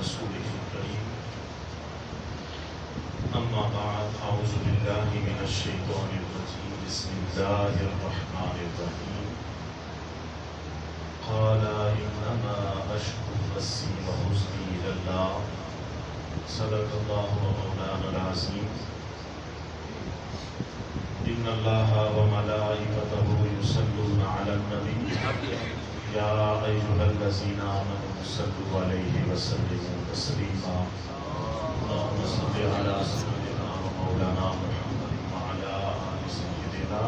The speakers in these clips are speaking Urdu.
رسوله الكريم أما بعد أعوذ بالله من الشيطان الرجيم بسم الله الرحمن الرحيم قال إنما أشكو بثي وحزني إلى الله صدق الله ومولانا العظيم إن الله وملائكته يصلون على النبي يا أيها الذين آمنوا صلوا عليه وسلموا تسليما اللهم صل على سيدنا ومولانا محمد وعلى آل سيدنا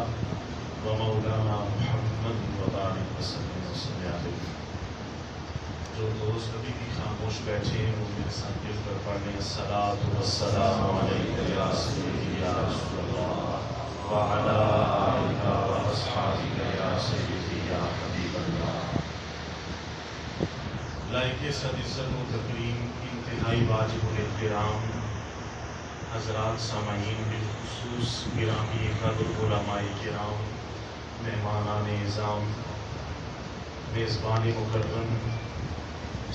ومولانا محمد وبارك وسلم عليه. جو دوست ابھی بھی خاموش بیٹھے ہیں وہ میرے ساتھ مل کر پڑھیں الصلاۃ والسلام علیک یا سیدی یا رسول اللہ وعلی آلک واصحابک یا سیدی یا حبیب اللہ. لائق صد عزت و تکریم انتہائی واجب الاحترام حضرات سامعین بالخصوص گرامی قدر علماء کرام مہمانان اعظام میزبان مکرم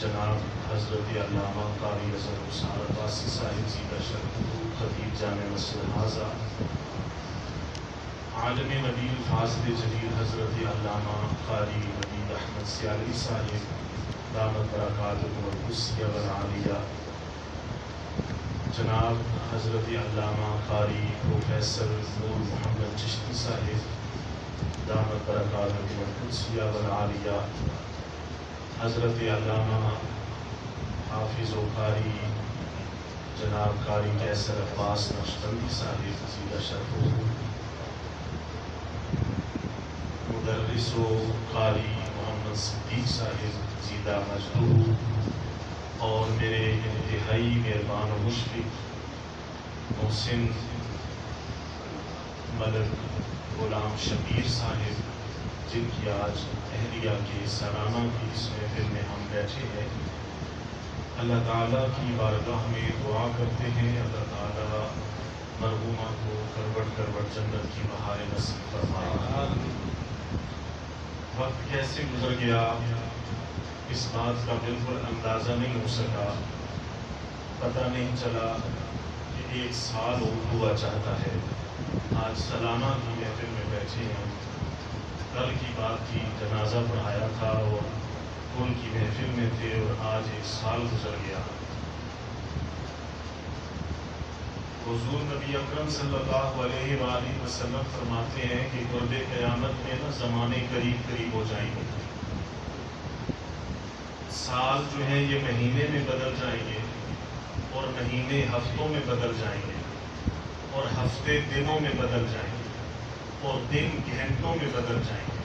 جناب حضرت علامہ قاری اظہر حسین عباسی صاحب زیدہ شرف خطیب جامع مسجد حاضہ عالم نبی فاضل جلیل حضرت علامہ قاری نبی احمد سیالوی صاحب دامت برکاتہم القدسیہ والعالیہ جناب حضرت علامہ قاری پروفیسر نور محمد چشتی صاحب دامت برکاتہم القدسیہ والعالیہ حضرت علامہ حافظ و قاری جناب قاری قیصر عباس نقشبندی صاحب زیدہ شرف مدرس و قاری محمد صدیق صاحب زیدہ مجدور اور میرے انتہائی مہربان و مشفق محسن ملک غلام شبیر صاحب جن کی آج اہلیہ کے سالانہ کی اس محفل میں ہم بیٹھے ہیں. اللہ تعالیٰ کی بارگاہ میں دعا کرتے ہیں اللہ تعالیٰ مرحومہ کو کروٹ کروٹ جنت کی بہاریں نصیب فرمائے. وقت کیسے گزر گیا اس بات کا بالکل اندازہ نہیں ہو سکا. پتہ نہیں چلا کہ ایک سال ہوا چاہتا ہے. آج سالانہ کی محفل میں بیٹھے ہیں. کل کی بات تھی جنازہ پڑھایا تھا اور ان کی محفل میں تھے اور آج ایک سال گزر گیا. حضور نبی اکرم صلی اللہ علیہ وآلہ وسلم فرماتے ہیں کہ قرب قیامت میں نا زمانے قریب قریب ہو جائیں گے. سال جو ہیں یہ مہینے میں بدل جائیں گے اور مہینے ہفتوں میں بدل جائیں گے اور ہفتے دنوں میں بدل جائیں گے اور دن گھنٹوں میں بدل جائیں گے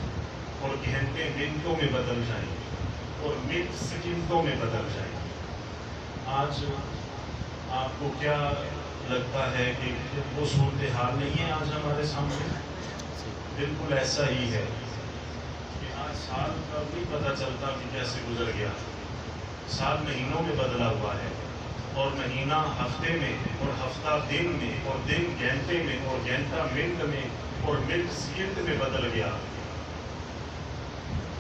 اور گھنٹے منٹوں میں بدل جائیں گے اور منٹ سیکنڈوں میں بدل جائیں گے. آج آپ کو کیا لگتا ہے کہ وہ صورتحال نہیں ہے آج ہمارے سامنے؟ بالکل ایسا ہی ہے کہ آج سال کا نہیں پتہ چلتا کہ کیسے گزر گیا. سال مہینوں میں بدلا ہوا ہے اور مہینہ ہفتے میں اور ہفتہ دن میں اور دن گھنٹے میں اور گھنٹہ منٹ میں اور منٹ سیکنڈ میں بدل گیا.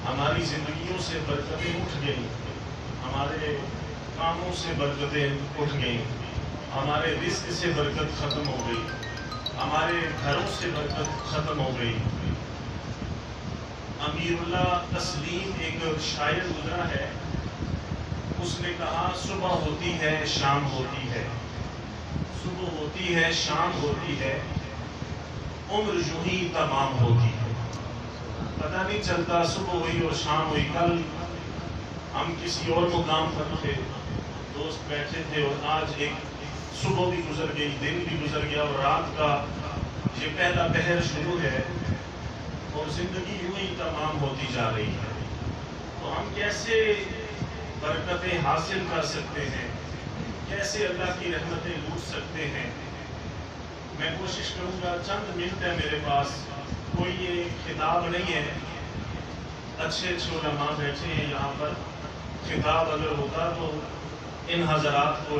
ہماری زندگیوں سے برکتیں اٹھ گئیں, ہمارے کاموں سے برکتیں اٹھ گئیں, ہمارے رزق سے برکت ختم ہو گئی, ہمارے گھروں سے برکت ختم ہو گئی. امیر اللہ تسلیم ایک شاعر گزرا ہے, اس نے کہا صبح ہوتی ہے شام ہوتی ہے, صبح ہوتی ہے شام ہوتی ہے, عمر یوں ہی تمام ہوتی ہے. پتہ نہیں چلتا صبح ہوئی اور شام ہوئی. کل ہم کسی اور مقام پر تھے, دوست بیٹھے تھے اور آج ایک صبح بھی گزر گئی, دن بھی گزر گیا اور رات کا یہ پہلا پہر شروع ہے اور زندگی یوں ہی تمام ہوتی جا رہی ہے. تو ہم کیسے برکتیں حاصل کر سکتے ہیں, کیسے اللہ کی رحمتیں لوٹ سکتے ہیں؟ میں کوشش کروں گا, چند منٹ ہے میرے پاس, کوئی یہ خطاب نہیں ہے, اچھے اچھے علماء بیٹھے ہیں یہاں پر. خطاب اگر ہوتا تو ان حضرات کو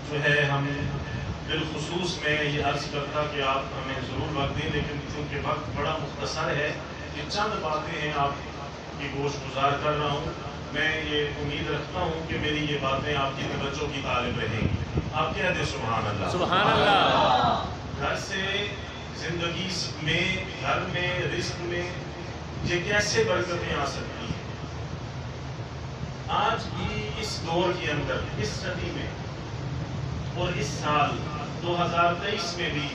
جو ہے ہمیں بالخصوص میں یہ عرض کرتا کہ آپ ہمیں ضرور وقت دیں, لیکن چونکہ وقت بڑا مختصر ہے, یہ چند باتیں ہیں آپ کی گوش گزار کر رہا ہوں. میں یہ امید رکھتا ہوں کہ میری یہ باتیں آپ کی توجہ کی طالب رہیں گی. آپ کہہ دیں سبحان اللہ. سبحان اللہ. گھر سے زندگی میں، گھر میں، رزق میں یہ کیسے برکتیں آ سکتی ہیں. آج بھی اس دور کے اندر، اس صدی میں اور اس سال 2023 میں بھی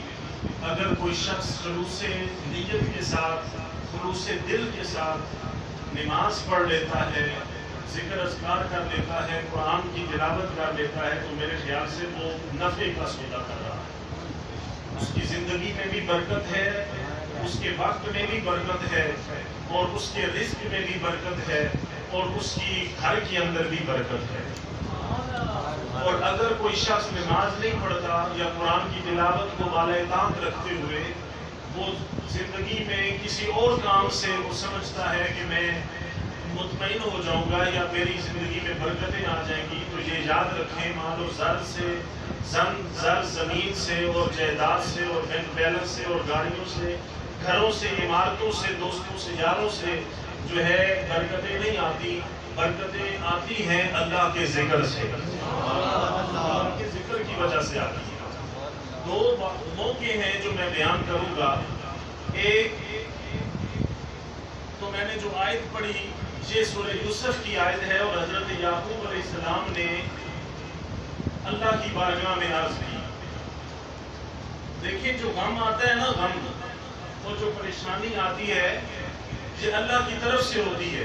اگر کوئی شخص خلوص نیت کے ساتھ، خلوص دل کے ساتھ نماز پڑھ لیتا ہے، ذکر اذکار کر لیتا ہے، قرآن کی تلاوت کر لیتا ہے، تو میرے خیال سے وہ نفع کا سودا کر رہا ہے. اس کی زندگی میں بھی برکت ہے، اس کے وقت میں بھی برکت ہے، اور اس کے رزق میں بھی برکت ہے، اور اس کی گھر کے اندر بھی برکت ہے. اور اگر کوئی شخص نماز نہیں پڑھتا یا قرآن کی تلاوت کو بالائے طاقت رکھتے ہوئے وہ زندگی میں کسی اور کام سے وہ سمجھتا ہے کہ میں مطمئن ہو جاؤں گا یا میری زندگی میں برکتیں آ جائیں گی، تو یہ یاد رکھیں مال و زر سے، زر زمین سے اور جائیداد سے اور بینک بیلنس سے اور گاڑیوں سے، گھروں سے، عمارتوں سے، دوستوں سے، یاروں سے جو ہے برکتیں نہیں آتی. برکتیں آتی ہیں اللہ کے ذکر سے، اللہ کے ذکر کی وجہ سے آتی ہیں. دو موقع ہیں جو میں بیان کروں گا. ایک تو میں نے جو آیت پڑھی یہ سورہ یوسف کی آیت ہے، اور حضرت یعقوب علیہ السلام نے اللہ کی بارگاہ میں عرض کی. دیکھیں جو غم آتا ہے نا، غم اور جو پریشانی آتی ہے یہ اللہ کی طرف سے ہوتی ہے.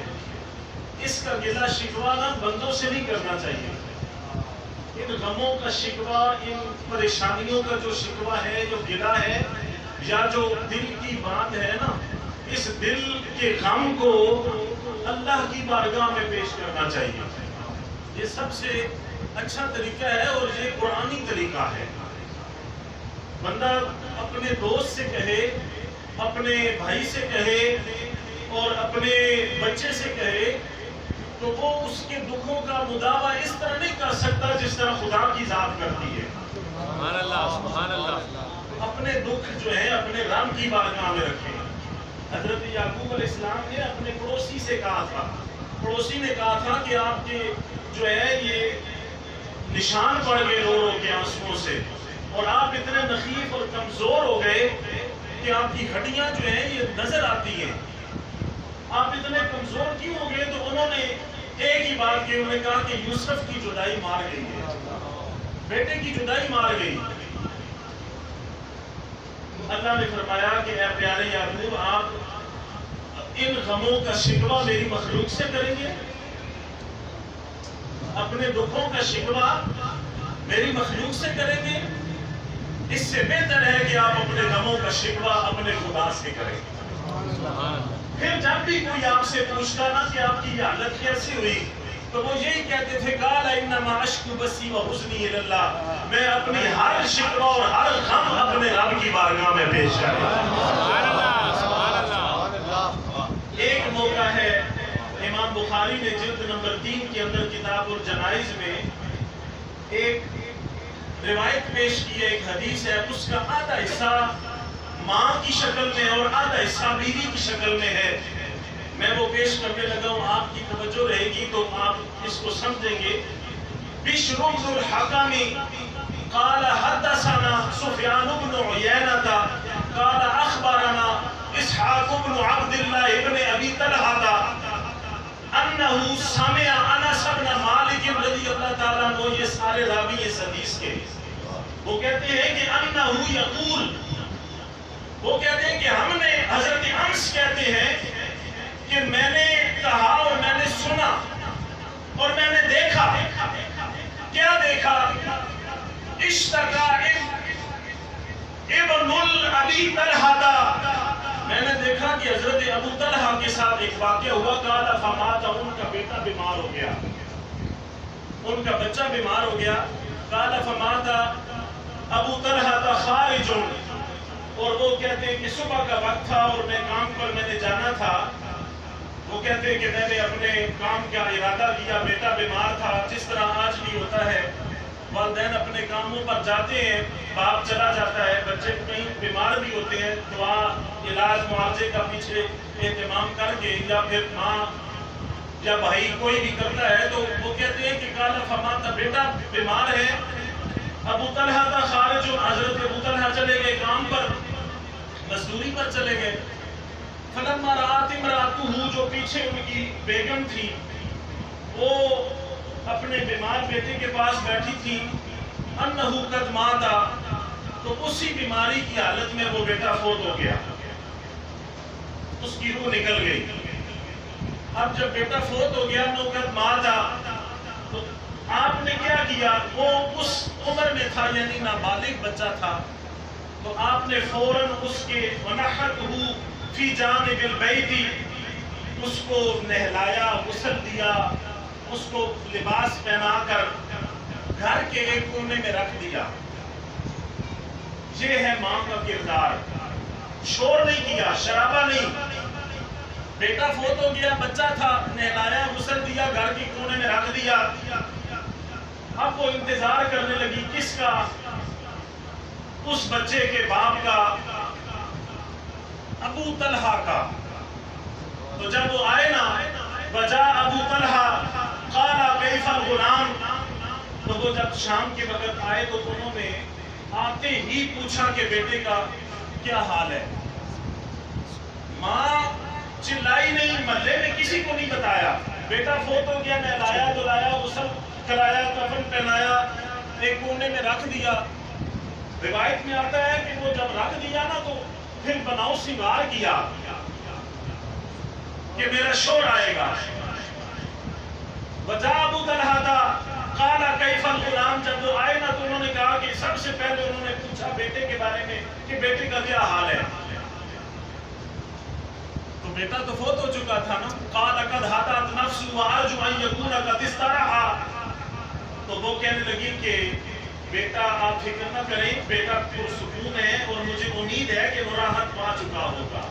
اس کا گلہ شکوہ نا بندوں سے نہیں کرنا چاہیے. ان غموں کا شکوہ، ان پریشانیوں کا جو شکوہ ہے، جو گلہ ہے یا جو دل کی بات ہے نا، اس دل کے غم کو اللہ کی بارگاہ میں پیش کرنا چاہیے. یہ سب سے اچھا طریقہ ہے اور یہ قرآنی طریقہ ہے. بندہ اپنے دوست سے کہے، اپنے بھائی سے کہے اور اپنے بچے سے کہے تو وہ اس کے دکھوں کا مداوع اس طرح نہیں کر سکتا جس طرح خدا کی ذات کرتی ہے. سبحان اللہ، سبحان اللہ. اپنے دکھ جو ہے اپنے رب کی بارگاہ میں رکھیں. حضرت یعقوب علیہ السلام نے اپنے پڑوسی سے کہا تھا، پڑوسی نے کہا تھا کہ آپ کے جو ہے یہ نشان پڑ گئے رو رو کے آنسوؤں سے، اور آپ اتنے نحیف اور کمزور ہو گئے کہ آپ کی ہڈیاں جو ہیں یہ نظر آتی ہیں. آپ اتنے کمزور کیوں ہو گئے؟ تو انہوں نے ایک ہی بات کی، انہوں نے کہا کہ یوسف کی جدائی مار گئی ہے، بیٹے کی جدائی مار گئی. اللہ نے فرمایا کہ اے پیارے یعقوب، آپ ان غموں کا شکوہ میری مخلوق سے کریں گے؟ اپنے دکھوں کا شکوہ میری مخلوق سے کریں گے؟ اس سے بہتر ہے کہ آپ اپنے غموں کا شکوہ اپنے خدا سے کریں. پھر جب بھی کوئی آپ سے پوچھتا نا کہ آپ کی یہ حالت کیسی ہوئی تو وہ یہی کہتے تھے قال انما اشکو بثی وحزنی الی اللہ، میں اپنی ہر شکوہ اور ہر غم اپنے رب کی بارگاہ میں پیش کرتا ہوں. سبحان اللہ، سبحان اللہ. ایک موقع ہے امام بخاری نے جلد نمبر 3 کے اندر کتاب الجنائز میں ایک روایت پیش کی ہے، ایک حدیث ہے، اس کا آدھا حصہ ماں کی شکل میں اور آدھا حصہ بیوی کی شکل میں ہے. میں وہ پیش کرنے لگا ہوں، آپ کی توجہ رہے گی تو آپ اس کو سمجھیں گے. بشر بن الحکم قال حدثنا سفیان بن عیینہ قال اخبرنا اسحاق بن عبد اللہ ابن ابی طلحہ انہ سمع انس بن مالک رضی اللہ تعالیٰ عنہ. یہ سارے راوی اس حدیث کے وہ کہتے ہیں کہ انہ یقول، وہ کہتے ہیں کہ ہم نے، حضرت انس کہتے ہیں کہ میں نے کہا اور میں نے سنا اور میں نے دیکھا. کیا دیکھا؟ اشتکا ابن ابی طلحہ، میں نے دیکھا کہ حضرت ابو طلحہ کے ساتھ ایک واقعہ ہوا. قال فمات، ان کا بیٹا بیمار ہو گیا، ان کا بچہ بیمار ہو گیا. قال فمات ابو طلحہ خارج، اور وہ کہتے ہیں کہ صبح کا وقت تھا اور میں کام پر میں نے جانا تھا. وہ کہتے ہیں کہ میں نے اپنے کام کا ارادہ کیا، بیٹا بیمار تھا. جس طرح آج بھی ہوتا ہے، والدین اپنے کاموں پر جاتے ہیں، باپ چلا جاتا ہے، بچے کہیں بیمار بھی ہوتے ہیں، دعا علاج معالجے کا پیچھے اہتمام کر کے، یا پھر ماں یا بھائی کوئی بھی کرتا ہے تو وہ کہتے ہیں کہ قال فمات، بیٹا بیمار ہے، ابو طلحہ کا خارج، حضرت ابو طلحہ چلے گئے کام پر، مزدوری پر چلے گئے. فلما رات امرأتہ، جو پیچھے ان کی بیگم تھی وہ اپنے بیمار بیٹے کے پاس بیٹھی تھی، انہ قد مات، تو اسی بیماری کی حالت میں وہ بیٹا فوت ہو گیا، اس کی روح نکل گئی. اب جب بیٹا فوت ہو گیا انہ قد مات، تو آپ نے کیا کیا؟ وہ اس عمر میں تھا، یعنی نابالغ بچہ تھا، تو آپ نے فوراً اس کے وَنَحَتْهُ فِي جَانِبِ الْبَيْتِ، اس کو نہلایا، غسل دیا، اس کو لباس پہنا کر گھر کے ایک کونے میں رکھ دیا. یہ ہے ماں کا کردار. شور نہیں کیا، شرابہ نہیں. بیٹا فوت ہو گیا، بچہ تھا، نہلایا، غسل دیا، گھر کے کونے میں رکھ دیا. اب وہ انتظار کرنے لگی کس کا؟ اس بچے کے باپ کا، ابو طلحہ کا. تو جب وہ آئے نا، وجا ابو طلحہ قال کیف الغلام، تو وہ جب شام کے وقت آئے تو انہوں نے آتے ہی پوچھا کہ بیٹے کا کیا حال ہے. ماں چلائی نہیں، محلے میں کسی کو نہیں بتایا. بیٹا فوت ہو گیا، نہلایا دھلایا، غسل کرایا، کفن پہنایا، ایک کونے میں رکھ دیا. روایت میں آتا ہے کہ وہ جب رکھ دیا نا تو پھر بناؤ سنگار کیا کہ میرا شور آئے گا. وجا ابو طلحہ تھا قال کیف الغلام، جب وہ آئے نا تو انہوں نے کہا کہ سب سے پہلے انہوں نے پوچھا بیٹے کے بارے میں کہ بیٹے کا کیا حال ہے. تو بیٹا تو فوت ہو چکا تھا نا. قال قد حدث نفس وارجو ان يكون قد استراح، تو وہ کہنے لگی کہ بیٹا آپ فکر نہ کریں، بیٹا پرسکون ہے اور مجھے امید ہے کہ وہ راحت پا چکا ہوگا.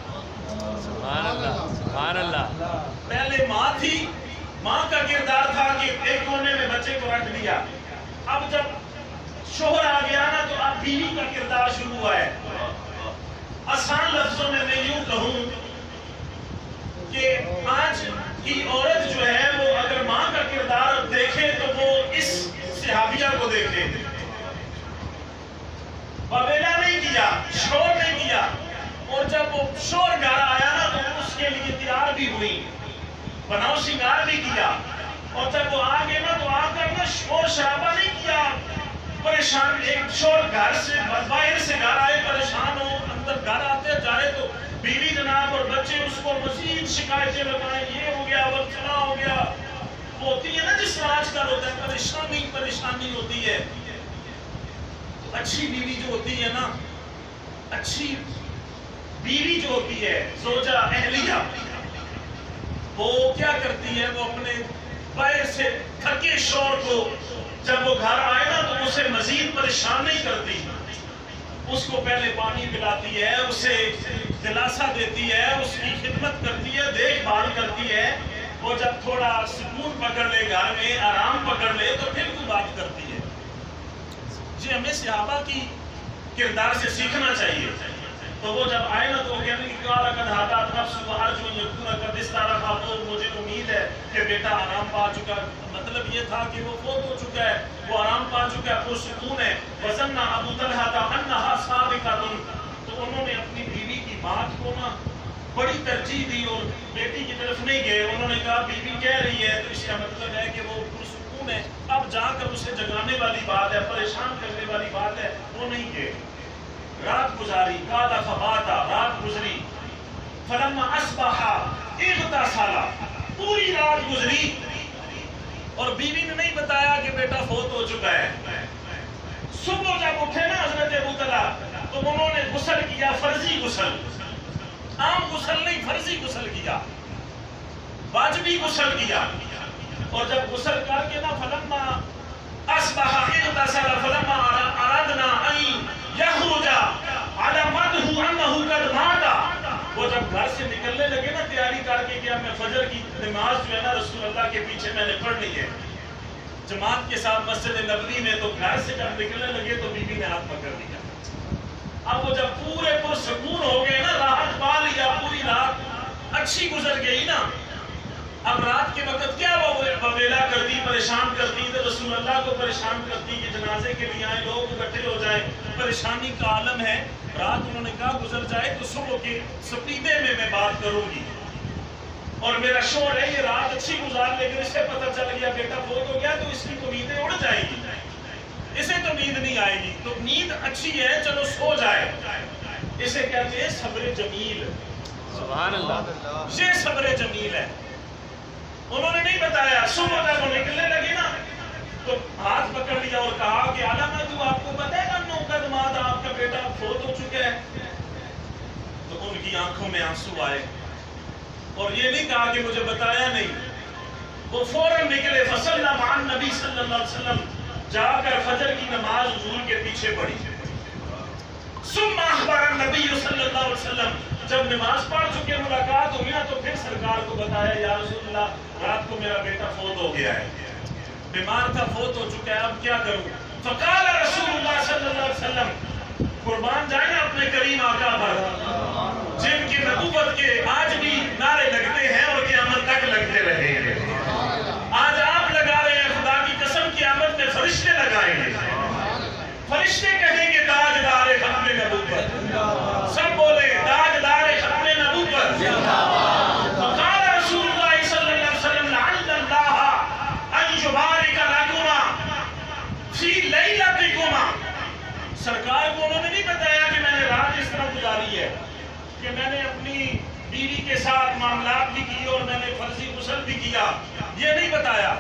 سبحان اللہ، سبحان اللہ. پہلے ماں تھی، ماں کا کردار تھا کہ ایک کونے میں بچے کو رکھ دیا. اب جب شوہر آ گیا نا تو اب بیوی کا کردار شروع ہوا ہے. آسان لفظوں میں یوں کہوں کہ آج کی عورت جو ہے وہ اگر ماں کا کردار دیکھے تو وہ اس صحابیہ کو دیکھے. بابیلا نہیں کیا، شور نہیں کیا، اور جب وہ شور گھر آیا نا تو اس کے لیے تیار بھی ہوئی، بناؤ سنگار بھی کیا. اور جب وہ آگے نا تو آ کر نا شور شرابہ نہیں کیا، پریشان. ایک شور گھر سے باہر سے گھر آئے پریشان ہو، اندر گھر آتے جائے تو بیوی جناب اور بچے اس کو مزید شکایتیں لگائیں، یہ ہو گیا، وہ چلا ہو گیا. ہوتی ہے نا جس طرح آج کل ہوتا ہے، پریشانی ہوتی ہے. اچھی بیوی جو ہوتی ہے نا، اچھی بیوی جو ہوتی ہے، زوجہ اہلیہ، وہ کیا کرتی ہے؟ وہ اپنے باہر سے تھکے شور کو جب وہ گھر آئے نا تو اسے مزید پریشان نہیں کرتی. اس کو پہلے پانی پلاتی ہے، اسے دلاسا دیتی ہے، اس کی خدمت کرتی ہے، دیکھ بھال کرتی ہے. وہ جب تھوڑا سکون پکڑ لے، گھر میں آرام پکڑ لے تو پھر کوئی بات کرتی ہے. جی ہمیں صحابہ کی کردار سے سیکھنا چاہیے. تو وہ جب آئے نا تو وہ کہنے کی قال قد حدث نفس وارجو ان يكون قد استراح، وہ مجھے امید ہے کہ بیٹا آرام پا چکا. مطلب یہ تھا کہ وہ فوت ہو چکا ہے، وہ آرام پا چکا ہے، پرسکون ہے. وظن ابو طلحہ انھا صادقۃ، تو انہوں نے اپنی بیوی کی بات کو نا بڑی ترجیح دی اور بیٹی کی طرف نہیں گئے. انہوں نے کہا بیوی کہہ رہی ہے تو اس کا مطلب ہے کہ وہ پرسکون ہے. اب جا کر اسے جگانے والی بات ہے، پریشان کرنے والی بات ہے، وہ نہیں گئے. رات گزاری، قال فبات، رات گزری. فلما اصبح اغتسل، پوری رات گزری اور بیوی نے نہیں بتایا کہ بیٹا فوت ہو چکا ہے. صبح جب اٹھے نا حضرت ابو طلحہ تو انہوں نے غسل کیا، فرضی غسل، عام غسل نہیں، فرضی غسل کیا، واجبی غسل کیا. اور جب غسل کر کے نا فلما اصبح اغتسل فلما ارادنا ان یخرج علمته انه قد مات، وہ جب گھر سے نکلنے لگے نا تیاری کر کے کہ اب میں فجر کی نماز جو ہے نا رسول اللہ کے پیچھے میں نے پڑھنی ہے جماعت کے ساتھ مسجد نبوی میں، تو گھر سے جب نکلنے لگے تو بیوی نے ہاتھ پکڑ لیا. اب وہ جب پورے پرسکون ہو گئے نا، راحت پا لیا، پوری رات اچھی گزر گئی نا، اب رات کے وقت کیا ویلا کرتی، پریشان کرتی تو رسول اللہ کو پریشان کرتی کہ جنازے کے لیے آئے لوگ اکٹھے ہو جائیں، پریشانی کا عالم ہے۔ رات انہوں نے کہا گزر جائے تو صبح کے سپیدے میں بات کروں گی، اور میرا شور ہے یہ رات اچھی گزار، لیکن اس سے پتہ چل گیا بیٹا فوت ہو گیا تو اس کی تو نیندیں اڑ جائیں گی، اسے تو نیند نہیں آئے گی، تو نیند اچھی ہے چلو سو جائے۔ اسے کہتے ہیں صبر جمیل، سبحان اللہ، یہ صبر جمیل ہے۔ انہوں نے نہیں بتایا، صبح جب وہ نکلنے لگی نا تو ہاتھ پکڑ لیا اور کہا کہ علامہ تو آپ کو پتہ ہے کہ 9 قدمات آپ کا بیٹا فوت ہو چکا ہے؟ تو ان کی آنکھوں میں آنسو آئے، اور یہ نہیں کہا کہ مجھے بتایا نہیں، وہ فوراً نکلے، فصلی مع النبی صلی اللہ علیہ وسلم، جا کر فجر کی نماز حضور کے پیچھے پڑھی۔ ثم اخبر النبی صلی اللہ علیہ وسلم، جب نماز پڑھ چکے ملاقات ہوئی نا تو پھر سرکار کو بتایا یا رسول اللہ رات کو میرا بیٹا فوت ہو گیا ہے، بیمار تھا فوت ہو چکا ہے، اب کیا کروں؟ فقال رسول اللہ صلی اللہ علیہ وسلم، قربان جائیں اپنے کریم آقا پر جن کی نبوت کے آج بھی نعرے لگتے ہیں اور قیامت تک لگتے رہے ہیں۔ آج آپ لگا رہے ہیں، خدا کی قسم قیامت میں فرشتے لگائیں گے، فرشتے کہیں گے تاجدار ختم نبوت، سب بولے تاجدار ختم نبوت۔ فقال رسول اللہ صلی اللہ علیہ وسلم لعل اللہ ان یبارک لکما فی لیلتکما، سرکار کو انہوں نے نہیں بتایا کہ میں نے رات اس طرح گزاری ہے کہ میں نے اپنی بیوی کے ساتھ معاملات بھی کیے اور میں نے فرضی غسل بھی کیا، یہ نہیں بتایا۔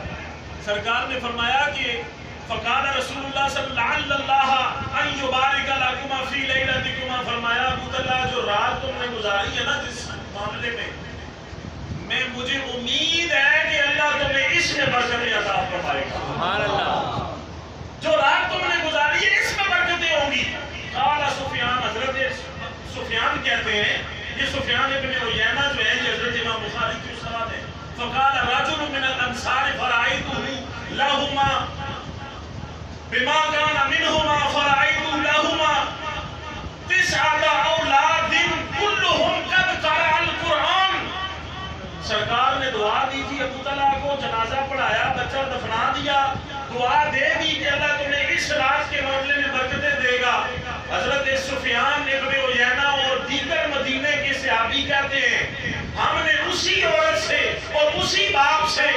سرکار نے فرمایا کہ فقال رسول اللہ صلی اللہ ان یبارک لکما فی لیلتکما، فرمایا ابو طلحہ جو رات تم نے گزاری ہے نا جس معاملے میں مجھے امید ہے کہ اللہ تمہیں اس میں برکتیں عطا فرمائے گا۔ سبحان اللہ، جو رات تم نے گزاری ہے اس میں برکتیں ہوں گی۔ قال سفیان، حضرت سفیان کہتے ہیں، یہ سفیان ابن عیینہ جو ہے یہ حضرت امام بخاری کی استاد ہے۔ فقال رجل من الانصار فرأيته لهما بما كان منهما فرأيت لهما 9 اولاد كلهم قد قرأ القرآن۔ سرکار نے دعا دی تھی ابو طلحہ کو، جنازہ پڑھایا، بچہ دفنا دیا، دعا دے دی کہ اللہ تمہیں اس رات کے معاملے میں برکتیں دے گا۔ حضرت سفیان ابن عیینہ اور دیگر مدینے کے صحابی کہتے ہیں ہم نے اسی عورت سے اور اسی باپ سے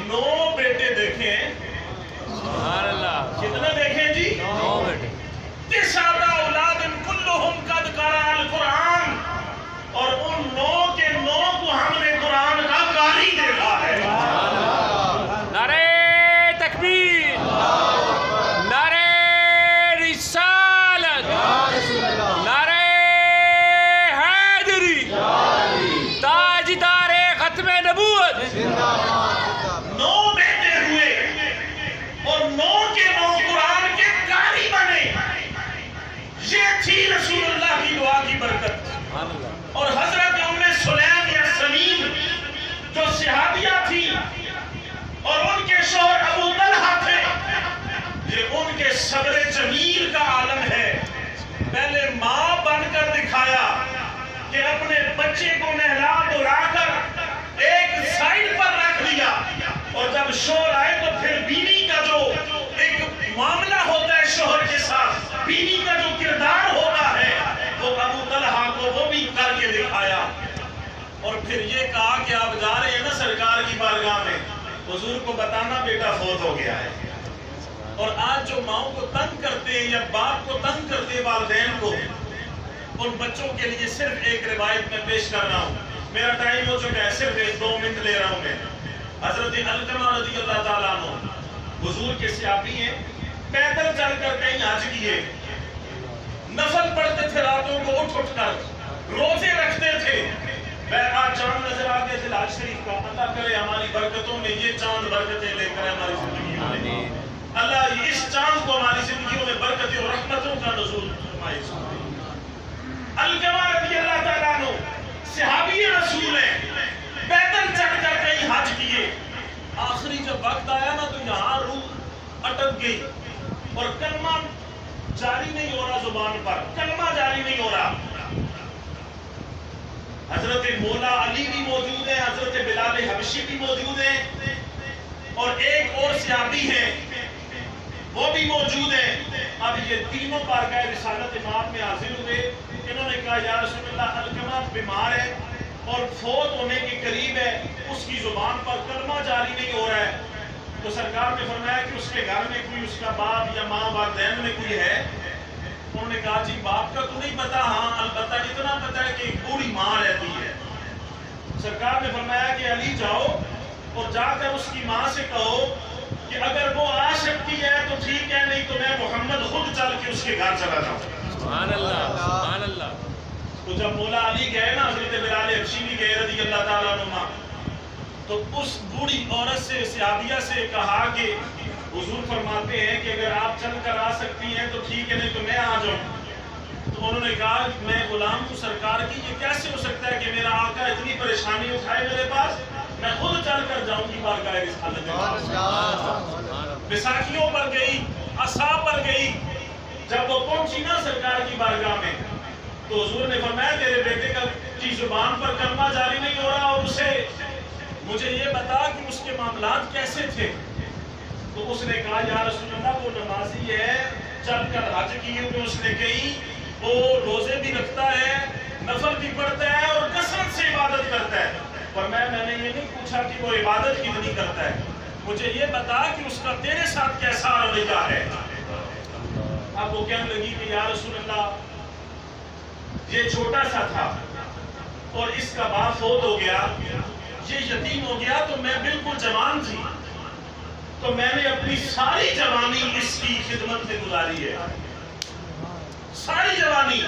9 بیٹے دیکھے ہیں۔ سبحان اللہ، کتنے دیکھیں جی؟ 9 بیٹے۔ 9 اولاد کلہم قد قرأ القرآن، اور ان 9 کے 9 کو ہم نے قرآن کا قاری دیکھا ہے۔ نعرہ تکبیر، نعرہ رسالت، نعرہ حیدری، تاجدار ختم نبوت۔ 9 بیٹے ہوئے اور 9 کے 9 قرآن کے قاری بنے، یہ تھی رسول اللہ کی دعا کی برکت۔ اور حضرت ام سلیم یا سلیم جو صحابیہ تھی اور ان کے شوہر ابو طلحہ تھے، یہ ان کے صبر جمیل کا عالم ہے۔ پہلے ماں بن کر دکھایا کہ اپنے بچے کو نہلا دھلا کر ایک سائڈ پر رکھ دیا، اور جب شوہر آئے تو پھر بیوی کا جو ایک معاملہ ہوتا ہے شوہر کے ساتھ، بیوی کا جو کردار ہوتا ہے وہ ابو طلحہ کو وہ بھی کر کے دکھایا۔ اور پھر یہ کہا کہ آپ جا رہے ہیں نا سرکار کی بارگاہ میں، حضور کو بتانا بیٹا فوت ہو گیا ہے۔ اور آج جو ماؤں کو تنگ کرتے ہیں یا باپ کو تنگ کرتے ہیں والدین کو، ان بچوں کے لیے صرف ایک روایت میں پیش کر رہا ہوں، میرا ٹائم ہو چکا ہے، صرف 2 منٹ لے رہا ہوں میں۔ حضرت علقمہ رضی اللہ تعالیٰ عنہ حضور کے صحابی ہیں، پیدل چل کر کہیں حج کیے، نفل پڑھتے تھے راتوں کو اٹھ اٹھ کر، روزے رکھتے تھے۔ آج چاند نظر آ گئے تھے لاج شریف کا، اللہ کرے ہماری برکتوں میں یہ چاند برکتیں لے کر ہماری زندگیوں میں، اللہ اس چاند کو ہماری زندگیوں میں برکتیں اور رحمتوں کا نزول فرمائے۔ علقمہ رضی اللہ تعالیٰ عنہ صحابی رسول ہیں، پیدل چل کر کہیں حج کیے، آخری جب وقت آیا نا تو یہاں روح اٹک گئی اور کلمہ جاری نہیں ہو رہا، زبان پر کلمہ جاری نہیں ہو رہا۔ حضرت مولا علی بھی موجود ہیں، حضرت بلال حبشی بھی موجود ہیں، اور ایک اور صحابی ہیں وہ بھی موجود ہیں۔ اب یہ تینوں بارگاہ رسالت امام میں حاضر ہوئے۔ انہوں نے کہا یا رسول اللہ علقمہ بیمار ہے اور فوت ہونے کے قریب ہے، اس کی زبان پر کلمہ جاری نہیں ہو رہا ہے۔ تو سرکار نے فرمایا کہ اس کے گھر میں کوئی اس کا باپ یا ماں والدین میں کوئی ہے؟ انہوں نے کہا جی باپ کا تو نہیں پتا، ہاں البتہ اتنا پتا ہے کہ ایک بوڑھی ماں رہتی ہے۔ سرکار نے فرمایا کہ علی جاؤ اور جا کر اس کی ماں سے کہو کہ اگر وہ آ سکتی ہے تو ٹھیک ہے، نہیں تو میں محمد خود چل کے اس کے گھر چلا جاؤں۔ سبحان اللہ، سبحان اللہ۔ تو جب مولا علی گئے نا، حضرت بلال حبشی بھی گئے رضی اللہ تعالیٰ عنہ، تو اس بوڑھی عورت سے، صحابیہ سے کہا کہ حضور فرماتے ہیں کہ اگر آپ چل کر آ سکتی ہیں تو ٹھیک ہے، نہیں تو میں آ جاؤں۔ تو انہوں نے کہا میں غلام ہوں سرکار کی، یہ کیسے ہو سکتا ہے کہ میرا آقا اتنی پریشانی اٹھائے میرے پاس، میں خود چل کر جاؤں گی بارگاہ رسالت امام۔ بیساکھیوں پر گئی، اصحاب پر گئی۔ جب وہ پہنچی نا سرکار کی بارگاہ میں تو حضور نے فرمایا تیرے بیٹے کی زبان پر کلمہ جاری نہیں ہو رہا، اور اسے مجھے یہ بتا کہ اس کے معاملات کیسے تھے۔ تو اس نے کہا یا رسول اللہ وہ نمازی ہے، چل کر حج کی ہوئے اس نے کہی، وہ روزے بھی رکھتا ہے، نفل بھی پڑھتا ہے اور کثرت سے عبادت کرتا ہے۔ پر میں نے یہ نہیں پوچھا کہ وہ عبادت کتنی کرتا ہے، مجھے یہ بتا کہ اس کا تیرے ساتھ کیسا رویہ ہے۔ اب وہ کہنے لگی کہ یا رسول اللہ یہ چھوٹا سا تھا اور اس کا باپ فوت ہو گیا، یہ یتیم ہو گیا، تو میں بالکل جوان تھی، تو میں نے اپنی ساری جوانی اس کی خدمت میں گزاری ہے، ساری جوانی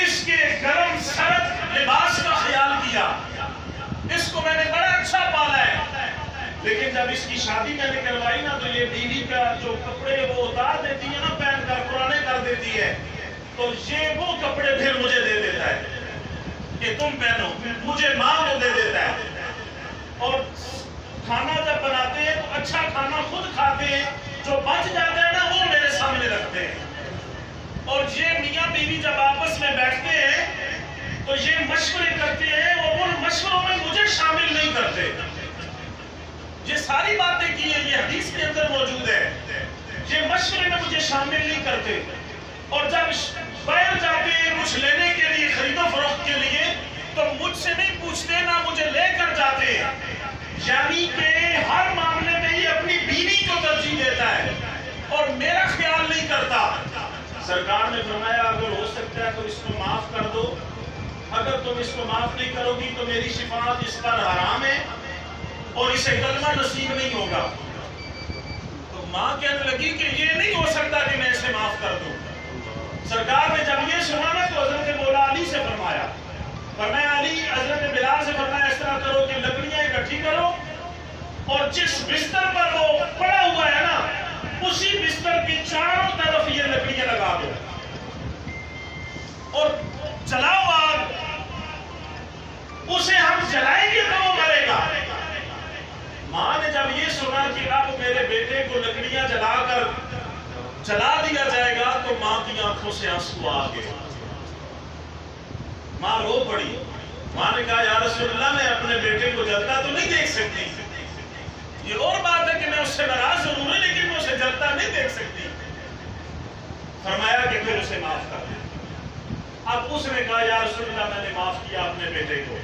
اس کے گرم سرد لباس کا خیال کیا، اس کو میں نے بڑا اچھا پالا ہے۔ لیکن جب اس کی شادی میں نے کروائی نا تو یہ بیوی کا جو کپڑے وہ اتار دیتی ہے نا، پہن کر پرانے کر دیتی ہے، تو یہ وہ کپڑے پھر مجھے دے دیتا ہے کہ تم پہنو، مجھے ماں کو دے دیتا ہے۔ اور کھانا جب بناتے ہیں تو اچھا کھانا خود کھاتے ہیں، جو بچ جاتا ہے نا وہ میرے سامنے رکھتے ہیں۔ اور یہ میاں بیوی جب آپس میں بیٹھتے ہیں تو یہ مشورے کرتے ہیں اور ان مشوروں میں مجھے شامل نہیں کرتے۔ یہ ساری باتیں کی ہیں، یہ حدیث کے اندر موجود ہے، یہ مشورے میں مجھے شامل نہیں کرتے۔ اور جب باہر جاتے ہیں کچھ لینے کے لیے، خرید و فروخت کے لیے، تو مجھ سے نہیں پوچھتے، نہ مجھے لے کر جاتے ہیں۔ یعنی کہ ہر معاملے میں یہ اپنی بیوی کو ترجیح دیتا ہے اور میرا خیال نہیں کرتا۔ سرکار نے فرمایا اگر ہو سکتا ہے تو اس کو معاف کر دو، اگر تم اس کو معاف نہیں کرو گی تو میری شفاعت اس پر حرام ہے اور اسے کلمہ نصیب نہیں ہوگا۔ تو ماں کہنے لگی کہ یہ نہیں ہو سکتا کہ میں اسے معاف کر دوں۔ سرکار نے جب یہ سنا نا تو حضرت مولا علی سے فرمایا علی، حضرت بلال سے فرمایا اس طرح کرو کہ لکڑیاں اکٹھی کرو اور جس بستر پر وہ پڑا ہوا ہے نا اسی بستر کی چاروں طرف یہ لکڑیاں لگا دو اور جلاؤ آگ، اسے ہم جلائیں گے تو وہ مرے گا۔ ماں نے جب یہ سنا کہ اب میرے بیٹے کو لکڑیاں جلا کر جلا دیا جائے گا تو ماں کی آنکھوں سے آنسو آ گئے، ماں رو پڑی۔ ماں نے کہا یا رسول اللہ میں اپنے بیٹے کو جلتا تو نہیں دیکھ سکتی، یہ اور بات ہے کہ میں اس سے ناراض ضرور ہے لیکن میں اسے جلتا نہیں دیکھ سکتی۔ فرمایا کہ پھر اسے معاف کر دے۔ اب اس نے کہا یا رسول اللہ میں نے معاف کیا اپنے بیٹے کو۔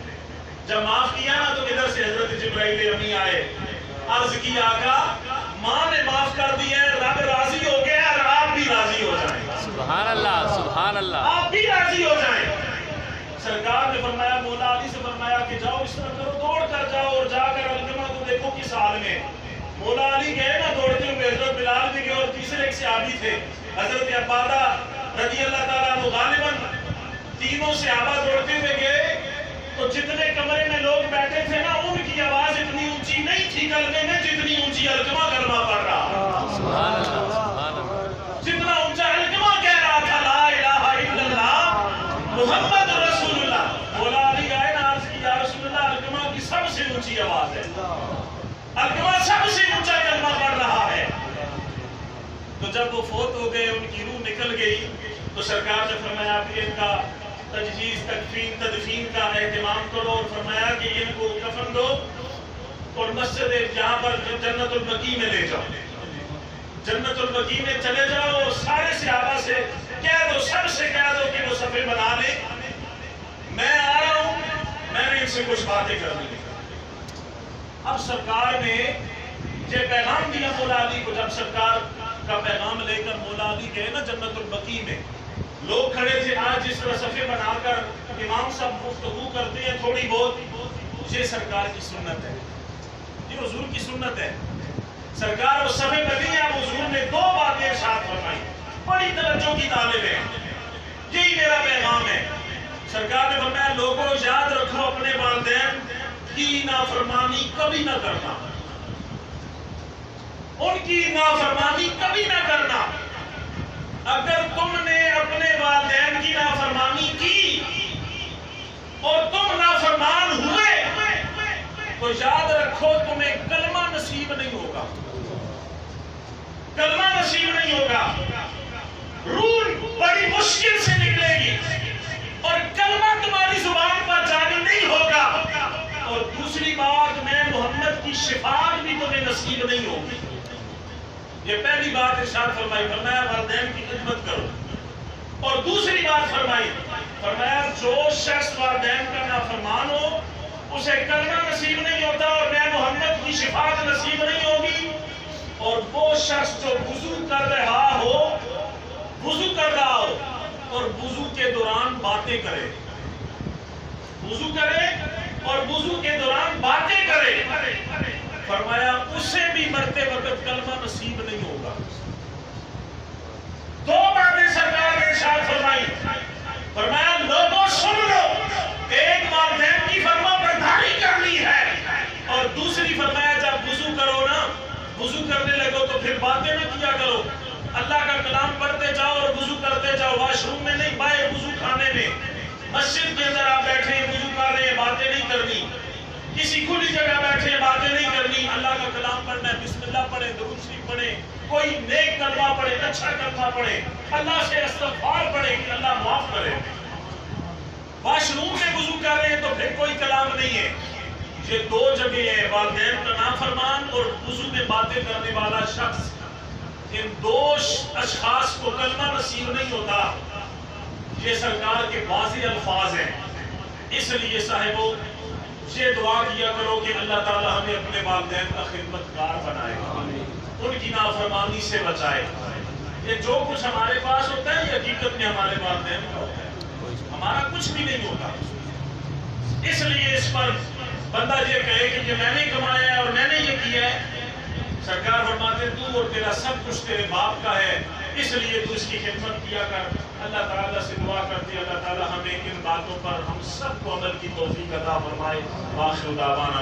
جب معاف کیا نا تو ادھر سے حضرت جبرائیل امی آئے، عرض کی آقا ماں نے معاف کر دی ہے، رب راضی ہو گیا اور آپ بھی راضی ہو جائیں۔ سبحان اللہ، سبحان اللہ۔ آپ بھی راضی ہو جائیں۔ سرکار نے فرمایا مولا علی سے فرمایا کہ جاؤ اس طرح کرو، دوڑ کر جاؤ اور جا کر علقمہ کو دیکھو کس حال میں۔ مولا علی گئے نا دوڑتے ہوئے، حضرت بلال بھی گئے اور تیسرے ایک صحابی تھے حضرت عبادہ رضی اللہ تعالیٰ عنہ، غالباً تینوں صحابہ دوڑتے ہوئے گئے تو جتنے کمرے میں لوگ بیٹھے تھے نا ان کی آواز اتنی اونچی نہیں تھی کلمے میں جتنی اونچی علقمہ کلمہ پڑھ رہا۔ سبحان اللہ، سبحان اللہ۔ جتنا اونچا علقمہ کہہ رہا تھا لا الہ الا اللہ محمد رسول اللہ۔ مولا علی آئے نا عرض کی یا رسول اللہ علقمہ کی سب سے اونچی آواز ہے، علقمہ سب سے اونچا کلمہ پڑھ رہا ہے۔ تو جب وہ فوت ہو گئے، ان کی روح نکل گئی تو سرکار نے فرمایا کہ ان کا تجہیز تکفین تدفین کا اہتمام کرو، اور فرمایا کہ ان کو کفن دو اور مسجد جہاں پر جنت البقیع میں لے جاؤ، جنت البقیع میں چلے جاؤ اور سارے صحابہ سے کہہ دو، سب سے کہہ دو کہ وہ صفے بنا لیں، میں آ رہا ہوں، میں نے ان سے کچھ باتیں کرنی ہے۔ اب سرکار نے یہ پیغام دیا مولا علی کو، جب سرکار کا پیغام لے کر مولا علی گئے نا جنت البقیع میں، لوگ کھڑے تھے، آج جس طرح صفے بنا کر امام صاحب گفتگو کرتے ہیں تھوڑی بہت، یہ سرکار کی سنت ہے، یہ حضور کی سنت ہے۔ سرکار اور صفے بنی، اب حضور نے دو باتیں ارشاد فرمائی، بڑی توجہ کی طالب ہے، یہی میرا پیغام ہے۔ سرکار نے فرمایا لوگوں یاد رکھو اپنے والدین کی نافرمانی کبھی نہ کرنا، ان کی نافرمانی کبھی نہ کرنا۔ اگر تم نے اپنے والدین کی نافرمانی کی اور تم نافرمان ہوئے تو یاد رکھو تمہیں کلمہ نصیب نہیں ہوگا، کلمہ نصیب نہیں ہوگا، روح بڑی مشکل سے نکلے گی اور کلمہ تمہاری زبان پر جاری نہیں ہوگا، اور دوسری بات میں محمد کی شفاعت بھی تمہیں نصیب نہیں ہوگی۔ یہ پہلی بات ارشاد فرمائی، فرمایا والدین کی خدمت کرو، اور دوسری بات فرمایا جو شخص والدین کا نافرمان ہو اسے کلمہ نصیب نہیں ہوتا اور میں محمد کی شفاعت نصیب نہیں ہوگی، اور وہ شخص جو وضو کر رہا ہو اور وضو کے دوران باتیں کرے، وضو کرے اور وضو کے دوران باتیں کرے، فرمایا اسے بھی مرتے وقت کلمہ نصیب نہیں ہوگا۔ دو باتیں سرکار نے ارشاد فرمائی، فرمایا لوگوں سن لو، ایک والدین کی فرما برداری کرنی ہے، اور دوسری فرمایا جب وضو کرو نا، وضو کرنے لگو تو پھر باتیں نہ کیا کرو، اللہ کا کلام پڑھتے جاؤ اور وضو کرتے جاؤ، واش روم میں نہیں، باہر وضو خانے میں، مسجد کے اندر آپ بیٹھے ہیں وضو کر رہے ہیں، باتیں نہیں کرنی، کسی کھلی جگہ بیٹھے ہیں باتیں نہیں کرنی، اللہ کا کلام پڑھنا ہے، بسم اللہ پڑھیں، درود شریف پڑھیں، کوئی نیک کلمہ پڑھے، اچھا کلمہ پڑھے، اللہ سے استغفار پڑھے کہ اللہ معاف کرے۔ واش روم میں وضو کر رہے ہیں تو پھر کوئی کلام نہیں ہے۔ یہ دو جگہ ہیں، والدین کا نافرمان اور وضو میں باتیں کرنے والا شخص، ان دو اشخاص کو کلمہ نصیب نہیں ہوتا۔ یہ سرکار کے واضح الفاظ ہیں، اس لیے صاحبوں یہ دعا کیا کرو کہ اللہ تعالی ہمیں اپنے والدین کا خدمتگار بنائے، ان کی نافرمانی سے بچائے۔ یہ جو کچھ ہمارے پاس ہوتا ہے یہ حقیقت میں ہمارے والدین کا ہوتا ہے، ہمارا کچھ بھی نہیں ہوتا۔ اس لیے اس پر بندہ یہ کہے کہ یہ میں نے کمایا ہے اور میں نے یہ کیا ہے، سرکار فرماتے تو اور تیرا سب کچھ تیرے باپ کا ہے، اس لیے تو اس کی خدمت کیا کر۔ اللہ تعالیٰ سے دعا کرتے اللہ تعالیٰ ہمیں ان باتوں پر ہم سب کو عمل کی توفیق عطا فرمائے۔ وآخر دعوانا